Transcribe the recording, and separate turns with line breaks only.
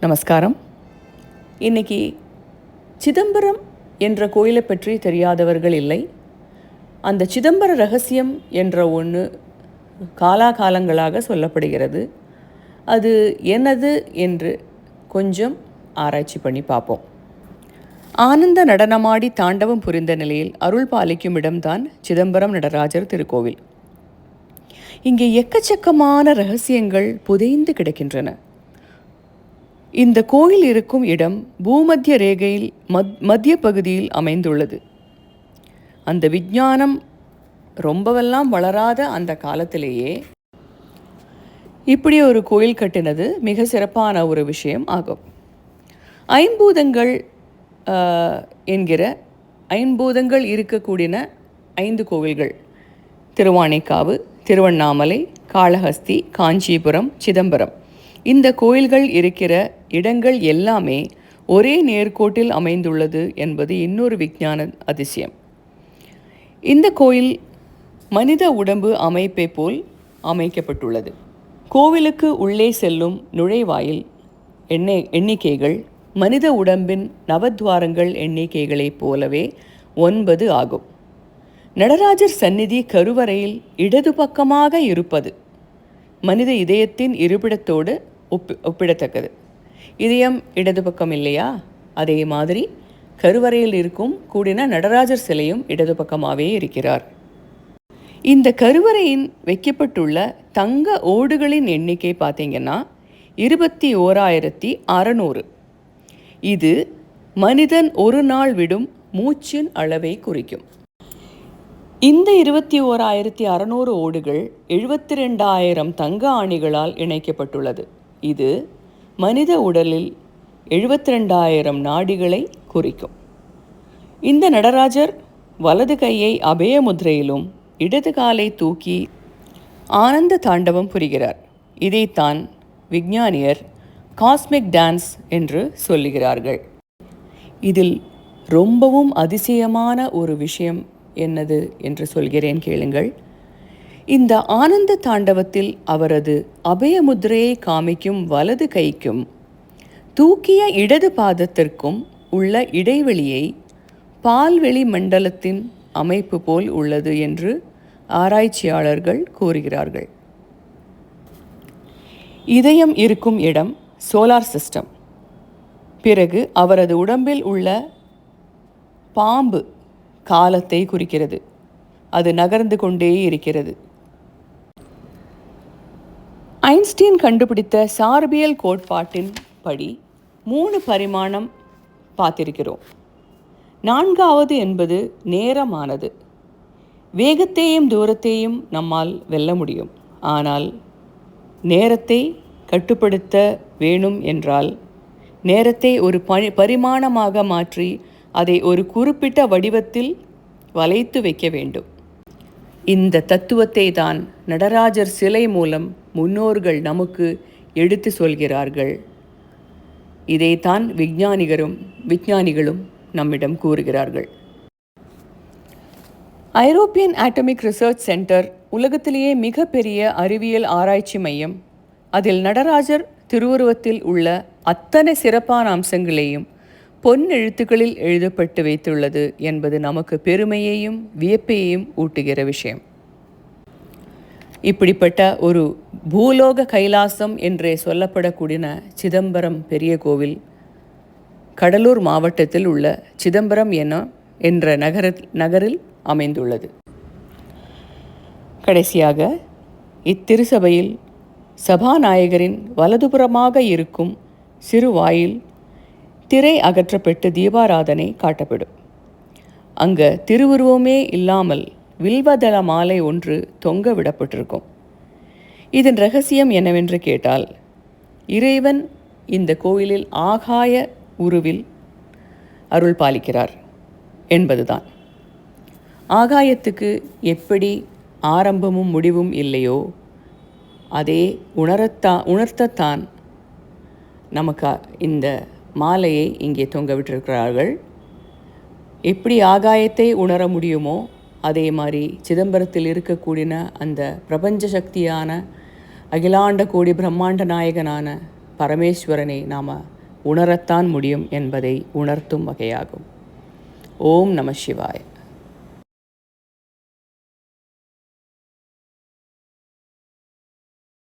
நமஸ்காரம். இன்றைக்கி சிதம்பரம் என்ற கோயிலை பற்றி தெரியாதவர்கள் இல்லை. அந்த சிதம்பர ரகசியம் என்ற ஒன்று காலாகாலங்களாக சொல்லப்படுகிறது. அது என்னது என்று கொஞ்சம் ஆராய்ச்சி பண்ணி பார்ப்போம். ஆனந்த நடனமாடி தாண்டவம் புரிந்த நிலையில் அருள் பாலிக்கும் இடம்தான் சிதம்பரம் நடராஜர் திருக்கோவில். இங்கே எக்கச்சக்கமான ரகசியங்கள் புதைந்து கிடக்கின்றன. இந்த கோயில் இருக்கும் இடம் பூமத்திய ரேகையில் மத்திய பகுதியில் அமைந்துள்ளது. அந்த விஞ்ஞானம் ரொம்பவெல்லாம் வளராத அந்த காலத்திலேயே இப்படி ஒரு கோயில் கட்டினது மிக சிறப்பான ஒரு விஷயம் ஆகும். ஐம்பூதங்கள் என்கிற ஐம்பூதங்கள் இருக்கக்கூடியன 5 கோவில்கள்: திருவானைக்காவு, திருவண்ணாமலை, காளஹஸ்தி, காஞ்சிபுரம், சிதம்பரம். இந்த கோயில்கள் இருக்கிற இடங்கள் எல்லாமே ஒரே நேர்கோட்டில் அமைந்துள்ளது என்பது இன்னொரு விஞ்ஞான அதிசயம். இந்த கோயில் மனித உடம்பு அமைப்பை போல் அமைக்கப்பட்டுள்ளது. கோவிலுக்கு உள்ளே செல்லும் நுழைவாயில் எண்ணிக்கைகள் மனித உடம்பின் நவத்வாரங்கள் எண்ணிக்கைகளைப் போலவே 9 ஆகும். நடராஜர் சந்நிதி கருவறையில் இடது பக்கமாக இருப்பது மனித இதயத்தின் இருப்பிடத்தோடு ஒப்பிடத்தக்கது. இதயம் இடது பக்கம் இல்லையா? அதே மாதிரி கருவறையில் இருக்கும் கூடின நடராஜர் சிலையும் இடது பக்கமாகவே இருக்கிறார். இந்த கருவறையின் வைக்கப்பட்டுள்ள தங்க ஓடுகளின் எண்ணிக்கை பார்த்தீங்கன்னா 21,600. இது மனிதன் ஒரு நாள் விடும் மூச்சின் அளவை குறிக்கும். இந்த 21,600 ஓடுகள் 72,000 தங்க ஆணிகளால் இணைக்கப்பட்டுள்ளது. இது மனித உடலில் 72,000 நாடிகளை குறிக்கும். இந்த நடராஜர் வலது கையை அபய முத்திரையிலும் இடது காலை தூக்கி ஆனந்த தாண்டவம் புரிகிறார். இதைத்தான் விஞ்ஞானியர் காஸ்மிக் டான்ஸ் என்று சொல்லுகிறார்கள். இதில் ரொம்பவும் அதிசயமான ஒரு விஷயம் என்னது என்று சொல்கிறேன், கேளுங்கள். இந்த ஆனந்த தாண்டவத்தில் அவரது அபயமுத்திரையை காமிக்கும் வலது கைக்கும் தூக்கிய இடது பாதத்திற்கும் உள்ள இடைவெளியை பால்வெளி மண்டலத்தின் அமைப்பு போல் உள்ளது என்று ஆராய்ச்சியாளர்கள் கூறுகிறார்கள். இதயம் இருக்கும் இடம் சோலார் சிஸ்டம். பிறகு அவரது உடம்பில் உள்ள பாம்பு காலத்தை குறிக்கிறது. அது நகர்ந்து கொண்டே இருக்கிறது. ஐன்ஸ்டீன் கண்டுபிடித்த சார்பியல் கோட்பாட்டின் படி 3 பரிமாணம் பார்த்திருக்கிறோம். 4வது என்பது நேரமானது. வேகத்தையும் தூரத்தையும் நம்மால் வெல்ல முடியும். ஆனால் நேரத்தை கட்டுப்படுத்த வேணும் என்றால் நேரத்தை ஒரு பரிமாணமாக மாற்றி அதை ஒரு குறிப்பிட்ட வடிவத்தில் வளைத்து வைக்க வேண்டும். இந்த தத்துவத்தை தான் நடராஜர் சிலை மூலம் முன்னோர்கள் நமக்கு எடுத்து சொல்கிறார்கள். இதைத்தான் விஞ்ஞானிகளும் நம்மிடம் கூறுகிறார்கள். ஐரோப்பியன் ஆட்டமிக் ரிசர்ச் சென்டர் உலகத்திலேயே மிகப்பெரிய அறிவியல் ஆராய்ச்சி மையம். அதில் நடராஜர் திருவுருவத்தில் உள்ள அத்தனை சிறப்பான அம்சங்களையும் பொன் எழுத்துக்களில் எழுதப்பட்டு வைத்துள்ளது என்பது நமக்கு பெருமையையும் வியப்பையும் ஊட்டுகிற விஷயம். இப்படிப்பட்ட ஒரு பூலோக கைலாசம் என்றே சொல்லப்படக்கூடிய சிதம்பரம் பெரிய கோவில் கடலூர் மாவட்டத்தில் உள்ள சிதம்பரம் என்ற நகரில் அமைந்துள்ளது. கடைசியாக இத்திருசபையில் சபாநாயகரின் வலதுபுறமாக இருக்கும் சிறு வாயில் திரை அகற்றப்பட்டு தீபாராதனை காட்டப்படும். அங்கே திருவுருவமே இல்லாமல் வில்வதள மாலை ஒன்று தொங்க விடப்பட்டிருக்கும். இதன் ரகசியம் என்னவென்று கேட்டால், இறைவன் இந்த கோயிலில் ஆகாய உருவில் அருள் பாலிக்கிறார் என்பதுதான். ஆகாயத்துக்கு எப்படி ஆரம்பமும் முடிவும் இல்லையோ அதே உணர்த்தத்தான் நமக்கு இந்த மாலையை இங்கே தொங்க விட்டிருக்கிறார்கள். எப்படி ஆகாயத்தை உணர முடியுமோ அதே மாதிரி சிதம்பரத்தில் இருக்கக்கூடிய அந்த பிரபஞ்ச சக்தியான அகிலாண்ட கோடி பிரம்மாண்ட நாயகனான பரமேஸ்வரனை நாம் உணரத்தான் முடியும் என்பதை உணர்த்தும் வகையாகும். ஓம் நம சிவாய.